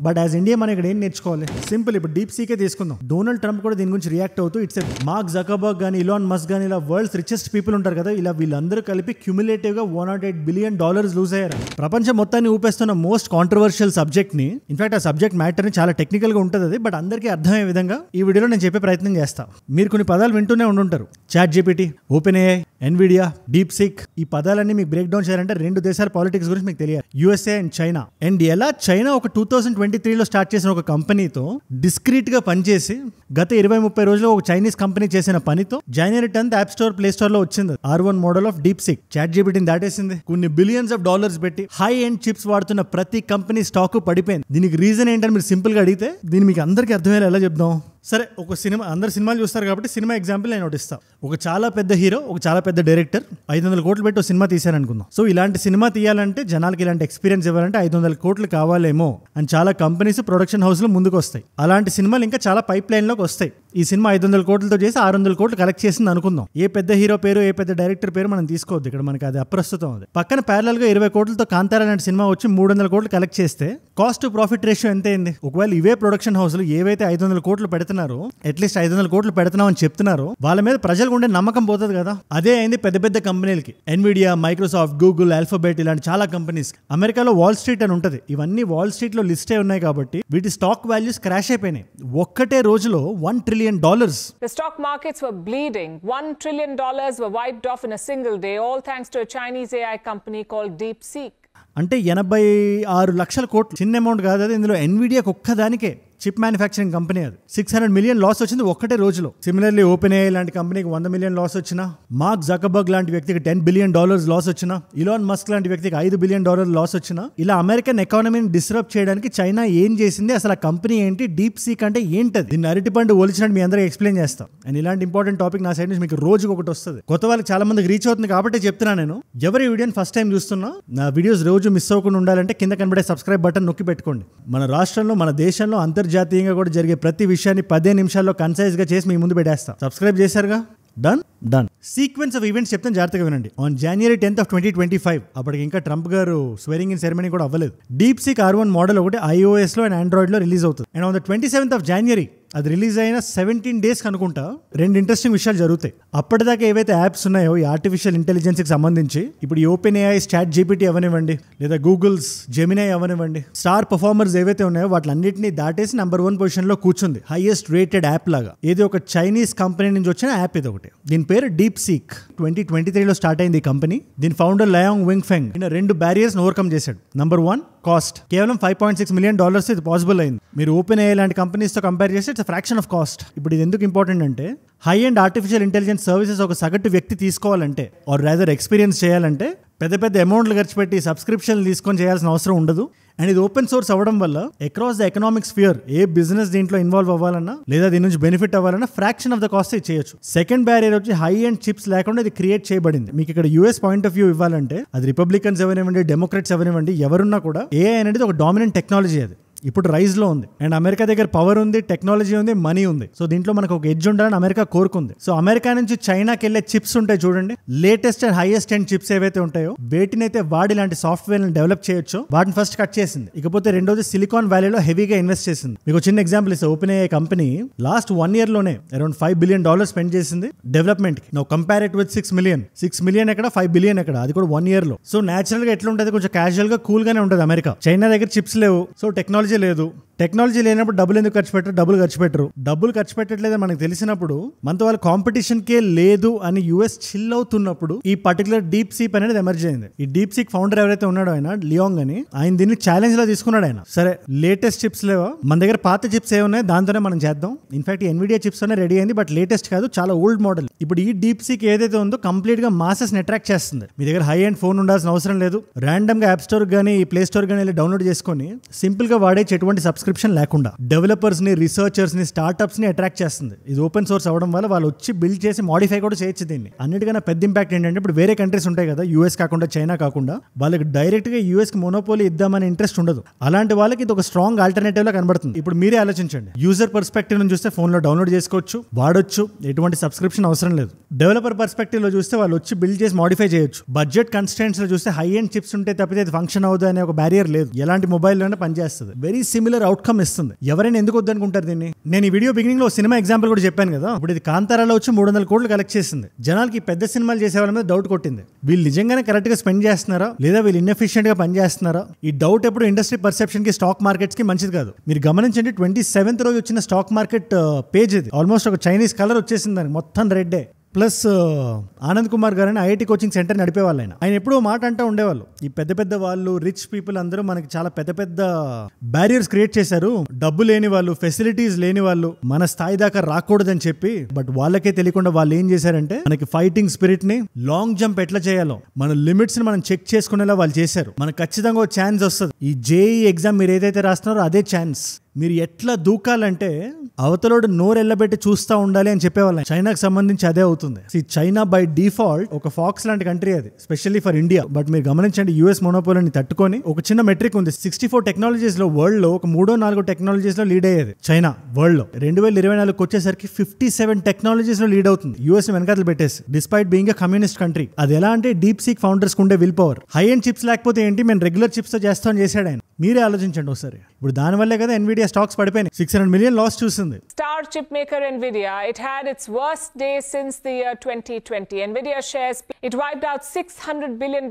But as India మనం ఇక్కడ ఏం నేర్చుకోవాలి? సింపుల్, ఇప్పుడు డీప్ సీకే తీసుకుందాం. డొనాల్డ్ ట్రంప్ కూడా దీని గురించి రియాక్ట్ అవుతూ ఇట్స్ మార్క్ జకర్బర్గ్ కానీ ఇలాన్ మస్క్ కానీ ఇలా వరల్డ్స్ రిచెస్ట్ పీపుల్ ఉంటారు కదా, ఇలా వీళ్ళందరూ కలిపి క్యూములేటివ్ గా $108 బిలియన్ లూజ్ అయ్యారు. ప్రపంచం మొత్తాన్ని ఊపేస్తున్న మోస్ట్ కాంట్రవర్షియల్ సబ్జెక్ట్ ని, ఇన్ఫాక్ట్ ఆ సబ్జెక్ట్ మ్యాటర్ ని చాలా టెక్నికల్ గా ఉంటుంది అది, బట్ అందరికీ అర్థమయ్యే విధంగా ఈ వీడియోలో నేను చెప్పే ప్రయత్నం చేస్తా. మీరు కొన్ని పదాలు వింటూనే ఉండుంటారు, Chat GPT, Open AI, Nvidia, Deep Seek. ఈ పదాలన్నీ మీకు బ్రేక్ డౌన్ చేయాలంటే రెండు దేశాల పాలిటిక్స్ గురించి మీకు తెలియాలి, యుఎస్ఏ అండ్ చైనా. అండ్ ఎలా చైనా ఒక 2023లో స్టార్ట్ చేసిన ఒక కంపెనీతో డిస్క్రీట్ గా పనిచేసి గత 20-30 రోజుల్లో ఒక చైనీస్ కంపెనీ చేసిన పనితో January 10th app store, play store లో వచ్చింది R1 model of Deep Seek. Chat జీపీటీని దాటేసింది. కొన్ని బిలియన్స్ ఆఫ్ డాలర్స్ పెట్టి హై ఎండ్ చిప్స్ వాడుతున్న ప్రతి కంపెనీ స్టాక్ పడిపోయింది. దీనికి రీజన్ ఏంటని మీరు సింపుల్ గా అడిగితే దీన్ని మీకు అందరికీ అర్థమయ్యేలా ఎలా చెప్దాం? సరే, ఒక సినిమా, అందరు సినిమాలు చూస్తారు కాబట్టి సినిమా ఎగ్జాంపుల్ నేను నోటిస్తా. ఒక చాలా పెద్ద హీరో, ఒక చాలా పెద్ద డైరెక్టర్ 500 కోట్లు పెట్టి ఒక సినిమా తీశారనుకుందాం. సో ఇలాంటి సినిమా తీయాలంటే, జనాలకి ఇలాంటి ఎక్స్పీరియన్స్ ఇవ్వాలంటే 500 కోట్లు కావాలేమో అని చాలా కంపెనీస్, ప్రొడక్షన్ హౌస్లు ముందుకు వస్తాయి. అలాంటి సినిమాలు ఇంకా చాలా పైప్ లైన్ లోకి వస్తాయి. ఈ సినిమా 500 కోట్లతో చేసి 600 కోట్లు కలెక్ట్ చేసింది అనుకుందాం. ఏ పెద్ద హీరో పేరు, ఏ పెద్ద డైరెక్టర్ పేరు మనం తీసుకోవద్దు, ఇక్కడ మనకి అది అప్రస్తుతం. అది పక్కన ప్యారలల్ గా 20 కోట్లతో కాంతారా లాంటి సినిమా వచ్చి 300 కోట్లు కలెక్ట్ చేస్తే కాస్ట్ టు ప్రాఫిట్ రేషియో ఎంత అయింది? ఒకవేళ ఇవే ప్రొడక్షన్ హౌస్లు ఏవైతే 500 కోట్లు పెడుతున్నారో, అట్లీస్ట్ 500 కోట్లు పెడుతున్నాం అని చెప్తున్నారో, వాళ్ళ మీద ప్రజలకు ఉండే నమ్మకం పోతుంది కదా. అదే అయింది పెద్ద పెద్ద కంపెనీలకి. ఎన్విడియా, మైక్రోసాఫ్ట్, గూగుల్, ఆల్ఫాబెట్ ఇలాంటి చాలా కంపెనీస్. అమెరికాలో వాల్ స్ట్రీట్ అని ఉంటుంది. ఇవన్నీ వాల్ స్ట్రీట్ లో లిస్టే ఉన్నాయి కాబట్టి వీటి స్టాక్ వాల్యూస్ క్రాష్ అయిపోయినాయి. ఒక్కటే రోజులో $1 trillion. The stock markets were bleeding. $1 trillion were wiped off in a single day, all thanks to a Chinese AI company called DeepSeek. అంటే 86 లక్షల కోట్లు చిన్న అమౌంట్ కాదు అది. ఇందులో ఎన్విడియాకి ఒక్కదానికే చిప్ మ్యానుఫ్యాక్చరింగ్ కంపెనీ అది $600 మిలియన్ లాస్ వచ్చింది ఒక్కటే రోజులో. సిమిలర్లీ ఓపెన్ ఏఐ లాంటి కంపెనీకి $100 మిలియన్ లాస్ వచ్చినా, మార్క్ జకర్బర్గ్ లాంటి వ్యక్తికి $10 బిలియన్ లాస్ వచ్చినా, ఇలాన్ మస్క్ లాంటి వ్యక్తికి $5 బిలియన్ లాస్ వచ్చినా, ఇలా అమెరికన్ ఎకానమీని డిస్టర్బ్ చేయడానికి చైనా ఏం చేసింది, అసలు ఆ కంపెనీ ఏంటి, డీప్ సీక్ అంటే ఏంటది, దీన్ని అరటిపండు ఒలిచినట్టు మీ అందరికీ ఎక్స్ప్లెయిన్ చేస్తాం. అండ్ ఇలాంటి ఇంపార్టెంట్ టాపిక్ నా సైడ్ నుంచి మీకు రోజుకి ఒకటి వస్తుంది. కొత్త వాళ్ళకి చాలా మందికి రీచ్ అవుతుంది కాబట్టి చెప్తున్నా నేను. ఎవరి వీడియోని ఫస్ట్ టైం చూస్తున్నా, నా వీడియోస్ రోజు మిస్ అవ్వకుండా ఉండాలంటే కింద కనబడే సబ్స్క్రైబ్ బటన్ నొక్కి పెట్టుకోండి. మన రాష్ట్రంలో, మన దేశంలో, అంతర్జాతీయంగా కూడా జరిగే ప్రతి విషయాన్ని 15 నిమిషాల్లో కన్సైజ్ గా చేసి మీ ముందు పెట్టేస్తాం. సబ్స్క్రైబ్ చేశారుగా? డన్. సీక్వెన్స్ ఆఫ్ ఈవెంట్స్ చెప్తాను, జాగ్రత్తగా వినండి. ఆన్ January 10th, 2025, అప్పటికి ఇంకా ట్రంప్ గారు స్వేరింగ్ ఇన్ సెరమనీ కూడా అవ్వలేదు, డీప్ సీక్ R1 మోడల్ ఒకటి iOS లో అండ్ ఆండ్రాయిడ్ లో రిలీజ్ అవుతుంది. And on 27th of January అది రిలీజ్ అయిన 17 days అనుకుంటా 2 ఇంట్రెస్టింగ్ విషయాలు జరుగుతాయి. అప్పటిదాకా ఏవైతే యాప్స్ ఉన్నాయో ఈ ఆర్టిఫిషియల్ ఇంటెలిజెన్స్ కి సంబంధించి, ఇప్పుడు ఈ ఓపెన్ ఏఐ, చాట్ జీపీటీ అవనివ్వండి, లేదా గూగుల్స్ జెమినై అవనివ్వండి, స్టార్ పర్ఫార్మర్స్ ఏవైతే ఉన్నాయో వాటిలన్నింటినీ దాటేసి నెంబర్ 1 పొజిషన్ లో కూర్చుంది, హైయెస్ట్ రేటెడ్ యాప్ లాగా. ఇది ఒక చైనీస్ కంపెనీ నుంచి వచ్చిన యాప్ ఇది ఒకటి. దీని పేరు డీప్ సీక్. 2023లో స్టార్ట్ అయింది ఈ కంపెనీ. దీని ఫౌండర్ లయాంగ్ వింగ్ఫెంగ్ ఈయన 2 బ్యారియర్స్ ఓవర్కమ్ చేశాడు. Number 1, cost. కేవలం $5.6 మిలియన్ ఇది పాసిబుల్ అయింది. మీరు ఓపెన్ ఏఐ లాంటి కంపెనీస్ తో కంపేర్ చేస్తే ఇట్స్ ఫ్రాక్షన్ ఆఫ్ కాస్ట్. ఇప్పుడు ఇది ఎందుకు ఇంపార్టెంట్ అంటే, high and artificial intelligence services ఒక సగటు వ్యక్తి తీసుకోవాలంటే, ఆర్ రాదర్ ఎక్స్పీరియన్స్ చేయాలంటే, పెద్ద పెద్ద అమౌంట్లు ఖర్చు పెట్టి సబ్స్క్రిప్షన్లు తీసుకొని చేయాల్సిన అవసరం ఉండదు. అండ్ ఇది ఓపెన్ సోర్స్ అవ్వడం వల్ల across the economic sphere A business దీంట్లో ఇన్వాల్వ్ అవ్వాలన్నా, లేదా దీని నుంచి బెనిఫిట్ అవ్వాలన్నా ఫ్రాక్షన్ ఆఫ్ ద కాస్ట్ చేయొచ్చు. సెకండ్ బ్యారియర్ వచ్చి హై అండ్ చిప్స్ లేకుండా ఇది క్రియేట్ చేయబడింది. మీకు ఇక్కడ యూఎస్ పాయింట్ ఆఫ్ వ్యూ ఇవ్వాలంటే, అది రిపబ్లికన్స్ ఎవరివ్వండి, డెమోక్రాట్స్ ఎవరివ్వండి, ఎవరున్నా కూడా ఏఐ అనేది ఒక డామినెంట్ టెక్నాలజీ. అది ఇప్పుడు రైజ్ లో ఉంది. అండ్ అమెరికా దగ్గర పవర్ ఉంది, టెక్నాలజీ ఉంది, మనీ ఉంది. సో దీంట్లో మనకు ఒక ఎడ్జ్ ఉండాలని అమెరికా కోరుకుంది. సో అమెరికా నుంచి చైనాకి వెళ్ళే చిప్స్ ఉంటాయి చూడండి, latest and highest and chips ఏవైతే ఉంటాయో వేటినైతే వాడి ఇలాంటి సాఫ్ట్వేర్ డెవలప్ చేయొచ్చో వాటిని ఫస్ట్ కట్ చేసింది. ఇకపోతే రెండోది సిలికాన్ వ్యాలీలో హెవీగా ఇన్వెస్ట్ చేసింది. మీకు చిన్న ఎగ్జాంపుల్ ఇస్తే, open AI company last 1 year లోనే అరౌండ్ $5 బిలియన్ స్పెండ్ చేసింది డెవలప్మెంట్ కి. Now compare it with 6 million ఎక్కడ, 5 బిలియన్ ఎక్కడ, అది కూడా 1 year లో. సో నేచురల్ గా ఎట్లా ఉంటుంది, కొంచెం క్యాజువల్ గా కూల్ గానే ఉంటుంది అమెరికా. చైనా దగ్గర చిప్స్ లేవు, సో టెక్నాలజీ లేదు. టెక్నాలజీ లేనప్పుడు డబ్బులు ఎందుకు ఖర్చు పెట్టరు? డబ్బులు ఖర్చు పెట్టట్లేదని మనకు తెలిసినప్పుడు, మనతో వాళ్ళ కాంపిటీషన్ కే లేదు అని యూఎస్ చిల్ అవుతున్నప్పుడు ఈ పర్టికులర్ డీప్ సీక్ అనేది ఎమర్జ్ అయింది. ఈ డీప్ సీక్ ఫౌండర్ ఎవరైతే ఉన్నాడో ఆయన లియాంగ్ అని, ఆయన దీన్ని ఛాలెంజ్ లో తీసుకున్నాడు. ఆయన సరే లేటెస్ట్ చిప్స్ లేవా, మన దగ్గర పాత చిప్స్ ఏమున్నాయి దాంతోనే మనం చేద్దాం. ఇన్ఫాక్ట్ ఎన్విడియా చిప్స్ అనే రెడీ అయింది, బట్ లేటెస్ట్ కాదు, చాలా ఓల్డ్ మోడల్. ఇప్పుడు ఈ డీప్ సీక్ ఏదైతే ఉందో కంప్లీట్ గా మాసెస్ ని అట్రాక్ట్ చేస్తుంది. మీ దగ్గర హై అండ్ ఫోన్ ఉండాల్సిన అవసరం లేదు. ర్యాండమ్ గా యాప్ స్టోర్ గానీ ప్లే స్టోర్ గానీ డౌన్లోడ్ చేసుకొని సింపుల్ గా వాడే ఎటువంటి సబ్స్క్రిప్షన్ లేకుండా డెవలపర్స్ ని, రీసెర్చర్స్ ని, స్టార్ట్అప్స్ ని అట్రాక్ట్ చేస్తుంది. ఇది ఓపెన్ సోర్స్ అవడం వల్ల వాళ్ళు వచ్చి బిల్డ్ చేసి మాడిఫై కూడా చేయొచ్చు దీన్ని. అన్నిటికన్నా పెద్ద ఇంపాక్ట్ ఏంటంటే, ఇప్పుడు వేరే కంట్రీస్ ఉంటాయి కదా, యూఎస్ కాకుండా, చైనా కాకుండా, వాళ్ళకి డైరెక్ట్ గా యూఎస్ కి మోనోపోలీ ఇద్దామని ఇంట్రెస్ట్ ఉండదు. అలాంటి వాళ్ళకి ఇది ఒక స్ట్రాంగ్ ఆల్టర్నేటివ్ లా కనబడుతుంది. ఇప్పుడు మీరే ఆలోచించండి, యూజర్ పర్స్పెక్టివ్ నుంచి చూస్తే ఫోన్ లో డౌన్లోడ్ చేసుకోవచ్చు, వాడొచ్చు, ఎటువంటి సబ్స్క్రిప్షన్ అవసరం లేదు. డెవలపర్ పర్స్పెక్టివ్ లో చూస్తే వాళ్ళు వచ్చి బిల్డ్ చేసి మాడిఫై చేయొచ్చు. బడ్జెట్ కన్స్టెంట్స్ లో చూస్తే హై అండ్ చిప్స్ ఉంటే తప్పితే ఇది ఫంక్షన్ అవుతుంది అనే ఒక బ్యారియర్ లేదు. ఎలాంటి మొబైల్ లోనే పనిచేస్తుంది. వెరీ సిమిలర్ అవుట్కమ్ ఇస్తుంది. ఎవరైనా ఎందుకు వద్దనుకుంటారు దీన్ని? నేను ఈ వీడియో బిగినింగ్ లో సినిమా ఎగ్జాంపుల్ కూడా చెప్పాను కదా. ఇప్పుడు ఇది కాంతారాలో వచ్చి 300 కోట్లు కలెక్ట్ చేసింది. జనాలకి పెద్ద సినిమాలు చేసే వాళ్ళ మీద డౌట్ కొట్టింది. వీళ్ళు నిజంగానే కరెక్ట్ గా స్పెండ్ చేస్తున్నారా లేదా వీళ్ళు ఇన్ఎఫిషియెంట్ గా పని చేస్తున్నారా? ఈ డౌట్ ఎప్పుడు ఇండస్ట్రీ పర్సెప్షన్ కి, స్టాక్ మార్కెట్స్ కి మంచిది కాదు. మీరు గమనించండి, 27th రోజు వచ్చిన స్టాక్ మార్కెట్ పేజ్ ఇది ఆల్మోస్ట్ ఒక చైనీస్ కలర్ వచ్చేసింది దానికి, మొత్తం రెడ్డే. ప్లస్ ఆనంద్ కుమార్ గారు అని ఐఐటి కోచింగ్ సెంటర్ నడిపేవాళ్ళు. ఆయన ఎప్పుడూ మాట అంటూ ఉండేవాళ్ళు, ఈ పెద్ద పెద్ద వాళ్ళు, రిచ్ పీపుల్ అందరూ మనకి చాలా పెద్ద పెద్ద బ్యారియర్స్ క్రియేట్ చేశారు, డబ్బు లేని వాళ్ళు, ఫెసిలిటీస్ లేని వాళ్ళు మన స్థాయి దాకా రాకూడదని చెప్పి. బట్ వాళ్ళకే తెలియకుండా వాళ్ళు ఏం చేశారంటే మనకి ఫైటింగ్ స్పిరిట్ ని, లాంగ్ జంప్ ఎట్లా చేయాలో, మన లిమిట్స్ ని మనం చెక్ చేసుకునేలా వాళ్ళు చేశారు. మనకు ఖచ్చితంగా ఒక ఛాన్స్ వస్తుంది. ఈ జేఈ ఎగ్జామ్ మీరు ఏదైతే రాస్తున్నారో అదే ఛాన్స్. మీరు ఎట్లా దూకాలంటే అవతలోడు నోరెళ్ళబెట్టి చూస్తూ ఉండాలి అని చెప్పేవాళ్ళం. చైనాకి సంబంధించి అదే అవుతుంది. చైనా బై డిఫాల్ట్ ఒక ఫాక్స్ లాంటి కంట్రీ, అది స్పెషల్లీ ఫర్ ఇండియా. బట్ మీరు గమనించండి, యూఎస్ మొనోపోలీని తట్టుకొని ఒక చిన్న మెట్రిక్ ఉంది. 64 టెక్నాలజీస్ లో వరల్డ్ లో ఒక 3-4 టెక్నాలజీస్ లో లీడ్ అయ్యేది చైనా వరల్డ్ లో. 2024 వచ్చేసరికి 57 టెక్నాలజీస్ లో లీడ్ అవుతుంది, యూఎస్ వెనకాతలు పెట్టేసి, despite being a communist country. అది ఎలా అంటే డీప్ సీక్ ఫౌండర్స్ ఉండే will power. High end chips లేకపోతే ఏంటి, మేము రెగ్యులర్ చిప్స్ తో చేస్తామని చేశాడు ఆయన. మీరే ఆలోచించండి ఒకసారి. ఇప్పుడు దానివల్లే కదా ఎన్విడియా స్టాక్స్ పడిపోయినాయి, 600 million లాస్ చూసింది. Star chip maker Nvidia, it had its worst day since the year 2020. Nvidia shares, it wiped out $600 billion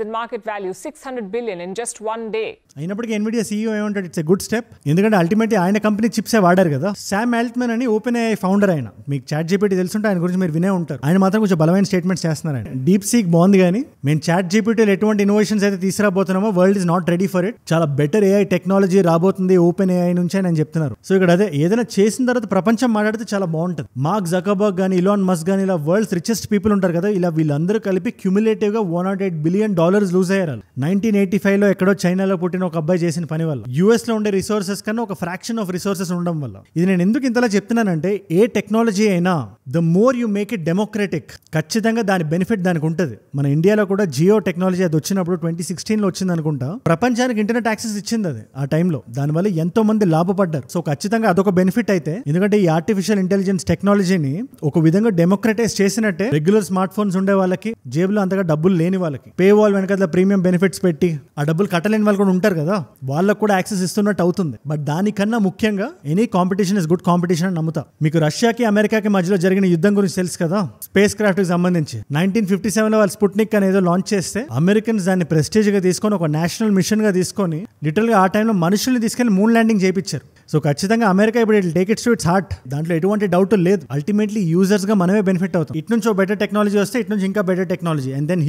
in market value, 600 billion in just one day. అయినప్పటికీ ఎన్విడియా సీఈఓ ఏమంటాడు, it's a good step. ఎందుకంటే ultimately ఆయన company చిప్సే వాడారు కదా. Sam Altman అని open AI founder ఆయన, మీకు chat GPT తెలుసుంటే ఆయన గురించి మీరు వినే ఉంటారు. ఆయన మాత్రం కొంచెం బలమైన స్టేట్మెంట్స్ చేస్తున్నారు. ఆయన డీప్ సీక్ బాగుంది, కానీ మేము చాట్ జీపీటీలో ఎటువంటి ఇన్నోవేషన్స్ అయితే తీసుకురాబోతున్నామో world is not ready for it. చాలా బెటర్ ఏఐ టెక్నాలజీ రాబోతుంది ఓపెన్ ఏఐ నుంచి అని చెప్తున్నారు. సో ఇక్కడ అదే, ఏదైనా చేసిన తర్వాత ప్రపంచం మాట్లాడితే చాలా బాగుంటుంది. మార్క్ జకర్బర్గ్ కానీ, ఇలాన్ మస్క్ కానీ, ఇలా వరల్డ్స్ రిచెస్ట్ పీపుల్ ఉంటారు కదా, ఇలా వీళ్ళందరూ కలిపి క్యుములేటివ్ గా $108 billion లూజ్ అయ్యారు. 1985 లో ఎక్కడో చైనాలో పుట్టిన ఒక అబ్బాయి చేసిన పని వల్ల, యూఎస్ లో ఉండే రిసోర్సెస్ కన్నా ఒక ఫ్రాక్షన్ ఆఫ్ రిసోర్సెస్ ఉండడం వల్ల. ఇది నేను ఎందుకు ఇంతలా చెప్తున్నానంటే, ఏ టెక్నాలజీ అయినా the more you make it democratic, ఖచ్చితంగా దాని బెనిఫిట్ దానికి ఉంటుంది. మన ఇండియాలో కూడా జియో టెక్నాలజీ అది వచ్చినప్పుడు 2016 లో వచ్చింది అనుకుంటా, ప్రపంచానికి ఇంటర్నెట్ యాక్సెస్ ఇచ్చింది అది ఆ టైంలో. దానివల్ల ఎంతో మంది లాభపడ్డారు. సో ఖచ్చితంగా అదొక బెనిఫిట్ అయితే, ఎందుకంటే ఈ ఆర్టిఫిషియల్ ఇంటెలిజెన్స్ టెక్నాలజీని ఒక విధంగా డెమోక్రటైజ్ చేసినట్టే రెగ్యులర్ స్మార్ట్ ఫోన్స్ ఉండే వాళ్ళకి, జేబులో అంతగా డబ్బులు లేని వాళ్ళకి, పే వాల్ వెనకాల ప్రీమియం బెనిఫిట్స్ పెట్టి ఆ డబ్బులు కట్టలేని వాళ్ళు కూడా ఉంటారు కదా, వాళ్ళకు కూడా యాక్సెస్ ఇస్తున్నట్టు అవుతుంది. బట్ దానికన్నా ముఖ్యంగా any competition is good competition అని నమ్ముతా. మీకు రష్యాకి అమెరికాకి మధ్యలో జరిగిన యుద్ధం గురించి తెలుసు కదా, స్పేస్ క్రాఫ్ట్ కి సంబంధించి 1957 లో వాళ్ళు స్పుట్నిక్ అనేది లాంచ్ చేస్తే, అమెరికన్స్ దాన్ని ప్రెస్టీజ్ గా తీసుకొని ఒక నేషనల్ మిషన్ గా తీసుకొని లిటరల్ గా ఆ టైంలో మనుషుల్ని తీసుకెళ్లి మూన్ ల్యాండింగ్ చేయించారు. సో ఖచ్చితంగా అమెరికా ఇప్పుడు it take its to it's heart, దాంట్లో ఎటువంటి డౌట్ లేదు. అల్టిమేట్లీ యూజర్స్ గా మనమే బెనిఫిట్ అవుతాం. ఇటు నుంచి బెటర్ టెక్నాలజీ వస్తే ఇటు నుంచి ఇంకా better technology, and then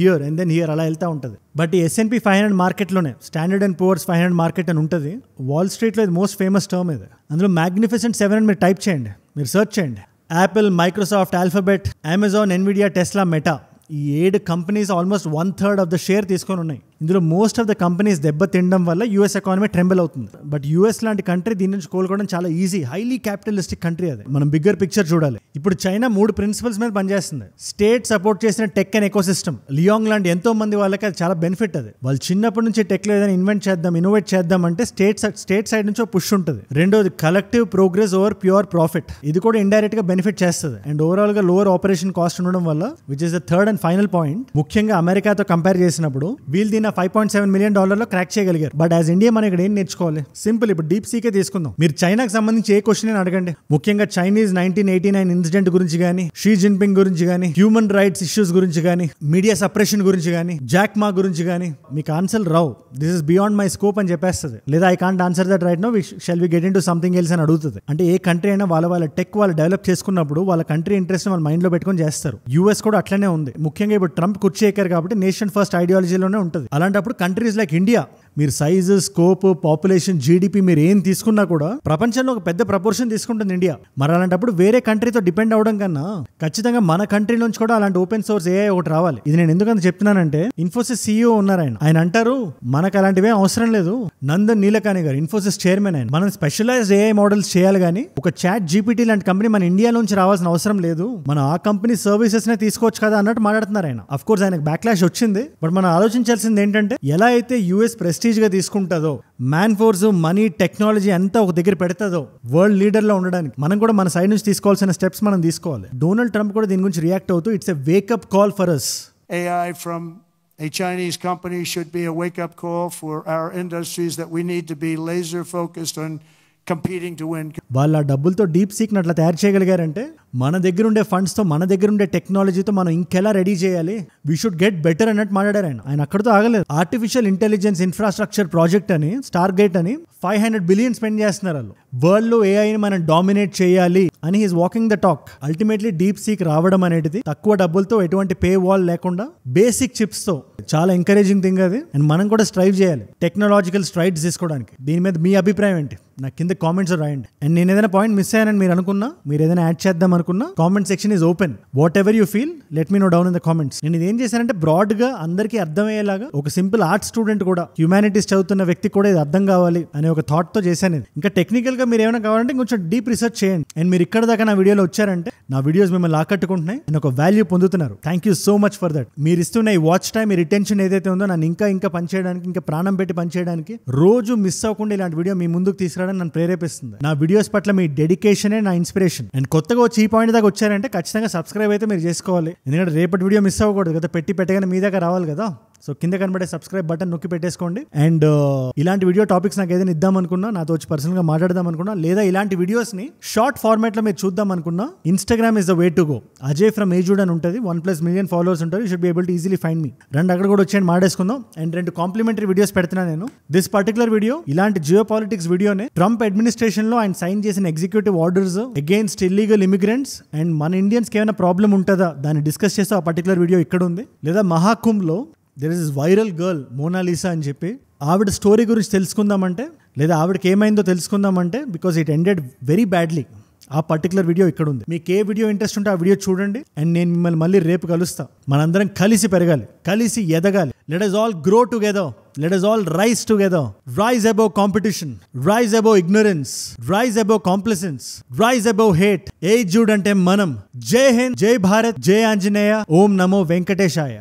here అలా వెళ్తా ఉంటుంది. బట్ ఈ S&P 500 మార్కెట్ లోనే స్టాండర్డ్ అండ్ పువర్స్ 500 మార్కెట్ అని ఉంటుంది. వాల్ స్ట్రీట్ లో ఇది మోస్ట్ ఫేమస్ టర్మ్ ఇది. అందులో మ్యాగ్నిఫిసెంట్ 7 అని మీరు టైప్ చేయండి, మీరు సెర్చ్ చేయండి. Apple, Microsoft, alphabet, Amazon, Nvidia, Tesla, meta, ఈ 7 companies almost 1/3 of the share తీసుకొని ఉన్నాయి. ఇందులో మోస్ట్ ఆఫ్ ద కంపెనీస్ దెబ్బ తినడం వల్ల యూఎస్ ఎకానమీ ట్రెంబల్ అవుతుంది. బట్ యూఎస్ లాంటి కంట్రీ దీని నుంచి కోలుకోవడం చాలా ఈజీ, హైలీ క్యాపిటలిస్టిక్ కంట్రీ. అది మనం బిగ్గర్ పిక్చర్ చూడాలి. ఇప్పుడు చైనా 3 ప్రిన్సిపల్స్ మీద పనిచేస్తుంది. స్టేట్ సపోర్ట్ చేసిన టెక్ అండ్ ఎకోసిస్టమ్, లియాంగ్ లాంటి ఎంతో మంది వాళ్ళకి అది చాలా బెనిఫిట్. అది వాళ్ళు చిన్నప్పటి నుంచి టెక్ లో ఏదైనా ఇన్నోవేట్ చేద్దాం అంటే స్టేట్ సైడ్ నుంచి పుష్ ఉంటుంది. రెండోది collective progress over pure profit, ఇది కూడా ఇండైరెక్ట్ గా బెనిఫిట్ చేస్తుంది. అండ్ ఓవరాల్ గా లోవర్ ఆపరేషన్ కాస్ట్ ఉండడం వల్ల, which is the third and final point, ముఖ్యంగా అమెరికాతో కంపేర్ చేసినప్పుడు వీళ్ళు దీన్ని $5.7 million క్రాక్ చేయగలిగారు. బట్ యాజ్ ఇండియా మనం ఇక్కడ ఏం నేర్చుకోవాలి? సింపుల్, ఇప్పుడు డీప్ సీకే తీసుకుందాం. మీరు చైనాకి సంబంధించి ఏ క్వశ్చన్ అడగండి, ముఖ్యంగా చైనీస్ 1989 ఇన్సిడెంట్ గురించి కానీ, షీ జిన్పింగ్ గురించి కానీ, హ్యూమన్ రైట్స్ ఇష్యూస్ గురించి కానీ, మీడియా సప్రెషన్ గురించి కానీ, జాక్ మా గురించి కానీ, మీకు ఆన్సర్ రావు. This is beyond my scope అని చెప్పేస్తుంది. లేదా I can't answer that right now, shall we get into something else అని అడుగుతుంది. అంటే ఏ కంట్రీ అయినా వాళ్ళ టెక్ వాళ్ళు డెవలప్ చేసుకున్నప్పుడు వాళ్ళ కంట్రీ ఇంట్రెస్ట్ వాళ్ళ మైండ్ లో పెట్టుకొని చేస్తారు. యూఎస్ కూడా అట్లనే ఉంది. ముఖ్యంగా ఇప్పుడు ట్రంప్ కుర్చీ ఎక్కారు కాబట్టి నేషన్ ఫస్ట్ ఐడియాలజీలోనే ఉంటుంది. అలాంటప్పుడు కంట్రీస్ లైక్ ఇండియా, మీరు సైజు, స్కోప్, పాపులేషన్, జీడిపి మీరు ఏం తీసుకున్నా కూడా ప్రపంచంలో ఒక పెద్ద ప్రపోర్షన్ తీసుకుంటుంది ఇండియా. మరి అలాంటప్పుడు వేరే కంట్రీతో డిపెండ్ అవడం కన్నా ఖచ్చితంగా మన కంట్రీ నుంచి కూడా అలాంటి ఓపెన్ సోర్స్ ఏఐ ఒకటి రావాలి. ఇది నేను ఎందుకంత చెప్తున్నానంటే, ఇన్ఫోసిస్ సీఈఓ ఉన్నారు ఆయన అంటారు, మనకు అలాంటివే అవసరం లేదు. నందన్ నీలకాని గారు ఇన్ఫోసిస్ చైర్మన్, ఆయన మనం స్పెషలైజ్డ్ ఏఐ మోడల్స్ చేయాలి కానీ ఒక చాట్ జీపీటీ లాంటి కంపెనీ మన ఇండియా నుంచి రావాల్సిన అవసరం లేదు, మనం ఆ కంపెనీ సర్వీసెస్ నే తీసుకోవచ్చు కదా అన్నట్టు మాట్లాడుతున్నారు ఆయన. అఫ్ కోర్స్ ఆయనకు బ్యాక్లాష్ వచ్చింది. బట్ మనం ఆలోచించాల్సింది ఏంటంటే, ఎలా అయితే యూఎస్ ప్రెస్టీజ్ గా తీసుకుంటుందో, మ్యాన్ ఫోర్స్, మనీ, టెక్నాలజీ అంతా ఒక దగ్గర పెడతాదో వరల్డ్ లీడర్ లో ఉండడానికి, మనం కూడా మన సైడ్ నుంచి తీసుకోవాల్సిన స్టెప్స్ మనం తీసుకోవాలి. డొనాల్డ్ ట్రంప్ కూడా దీని గురించి రియాక్ట్ అవుతూ, it's a wake up call for us. AI from a Chinese company should be a wake-up call for our industries that we need to be laser focused on competing to win. వాళ్ళ డబ్బులతో deep seek అట్లా తయారు చేయగలిగారంటే మన దగ్గర ఉండే funds తో మన దగ్గర ఉండే టెక్నాలజీతో మనం ఇంకెలా రెడీ చేయాలి, వీ షుడ్ గెట్ బెటర్ అన్నట్టు మాట్లాడారు ఆయన అక్కడితో ఆగలేదు. ఆర్టిఫిషియల్ ఇంటెలిజెన్స్ ఇన్ఫ్రాస్ట్రక్చర్ ప్రాజెక్ట్ అని స్టార్ గేట్ అని 500 బిలియన్ స్పెండ్ చేస్తున్నారు వాళ్ళు. వరల్డ్ లో ఏఐని మనం డామినేట్ చేయాలి అని he's walking the talk. Ultimately deep seek రావడం అనేది తక్కువ డబ్బులతో ఎటువంటి పే వాల్ లేకుండా బేసిక్ చిప్స్ తో చాలా ఎంకరేజింగ్ థింగ్ అది. అండ్ మనం కూడా స్ట్రైవ్ చేయాలి టెక్నాలజికల్ స్ట్రైడ్స్ తీసుకోవడానికి. దీని మీద మీ అభిప్రాయం ఏంటి నాకు కింద కామెంట్స్ రాయండి. అండ్ నేను ఏదైనా పాయింట్ మిస్ అయ్యానని మీరు అనుకున్నా, మీరు ఏదైనా యాడ్ చేద్దాం అనుకున్నా, comment section is open. Whatever you feel let me know down in the comments. నేను ఇది ఏం చేశానంటే బ్రాడ్ గా అందరికీ అర్థమయ్యేలాగా ఒక సింపుల్ ఆర్ట్ స్టూడెంట్ కూడా, హ్యూమానిటీస్ చదువుతున్న వ్యక్తి కూడా ఇది అర్థం కావాలి అనే ఒక థాట్ తో చేశాను ఇది. ఇంకా టెక్నికల్ గా మీరు ఏమైనా కావాలంటే కొంచెం డీప్ రీసెర్చ్ చేయండి. అండ్ మీరు ఇక్కడ దాకా నా వీడియోలో వచ్చారంటే నా వీడియోస్ మిమ్మల్ని ఆకట్టుకుంటున్నాయి అండ్ ఒక వాల్యూ పొందుతున్నారు. Thank you so much for that. మీరు ఇస్తున్న ఈ వాచ్ టైం, ఈ రిటెన్షన్ ఏదైతే ఉందో నన్ను ఇంకా పనిచేయడానికి, ఇంకా ప్రాణం పెట్టి పనిచేయడానికి, రోజు మిస్ అవ్వకుండా ఇలాంటి వీడియో మీ ముందుకు తీసుకురావడానికి నన్ను ప్రేరేపిస్తుంది. నా వీడియోస్ పట్ల మీ డెడికేషనే నా ఇన్స్పిరేషన్. అండ్ కొత్తగా వచ్చి ఈ పాయింట్ దాకా వచ్చారంటే ఖచ్చితంగా సబ్స్క్రైబ్ అయితే మీరు చేసుకోవాలి. ఎందుకంటే రేపటి వీడియో మిస్ అవ్వకూడదు కదా, పెట్టగానే మీ దాకా రావాలి కదా. సో కింద కనబడే సబ్స్క్రైబ్ బటన్ నొక్కి పెట్టేసుకోండి. అండ్ ఇలాంటి వీడియో టాపిక్స్ నాకు ఏదైనా ఇద్దాం అనుకున్నా, నాతో వచ్చి పర్సనల్ గా మాట్లాడదాం అనుకున్నా, లేదా ఇలాంటి వీడియోస్ ని షార్ట్ ఫార్మాట్ లో మీరు చూద్దాం అనుకున్నా, Instagram is the way to go. Ajay from ఏజూడ్ అని ఉంటుంది, 1+ మిలియన్ ఫాలోవర్స్ ఉంటారు. You should be able to easily find me. అక్కడ కూడా వచ్చేయండి, మాట్లాడేసుకుందాం. అండ్ 2 కాంప్లిమెంటరీ వీడియోస్ పెడుతున్నా నేను. దిస్ పర్టికులర్ వీడియో ఇలాంటి జియో పాలిటిక్స్ వీడియోనే ట్రంప్ అడ్మినిస్ట్రేషన్ లో ఆయన సైన్ చేసిన executive orders against illegal immigrants and మన ఇండియన్స్ కి ఏమైనా ప్రాబ్లం ఉంటుందా దాన్ని డిస్కస్ చేస్తే ఆ పర్టికులర్ వీడియో ఇక్కడ ఉంది. లేదా మహాకుంభ్ లో there is viral girl Monalisa అని చెప్పి ఆవిడ స్టోరీ గురించి తెలుసుకుందామంటే, లేదా ఆవిడకి ఏమైందో తెలుసుకుందామంటే, because it ended very badly. ఆ పర్టికులర్ వీడియో ఇక్కడ ఉంది. మీకు ఏ వీడియో ఇంట్రెస్ట్ ఉంటే ఆ వీడియో చూడండి. అండ్ నేను మిమ్మల్ని మళ్ళీ రేపు కలుస్తా. మనందరం కలిసి పెరగాలి, కలిసి ఎదగాలి. Let us all grow together. Let us all rise together. Rise above competition. Rise above ignorance. Rise above complacence. Rise above hate. ఏజూడ్ అంటే మనం. జై హింద్, జై భారత్, జై ఆంజనేయ, ఓం నమో వెంకటేశాయ.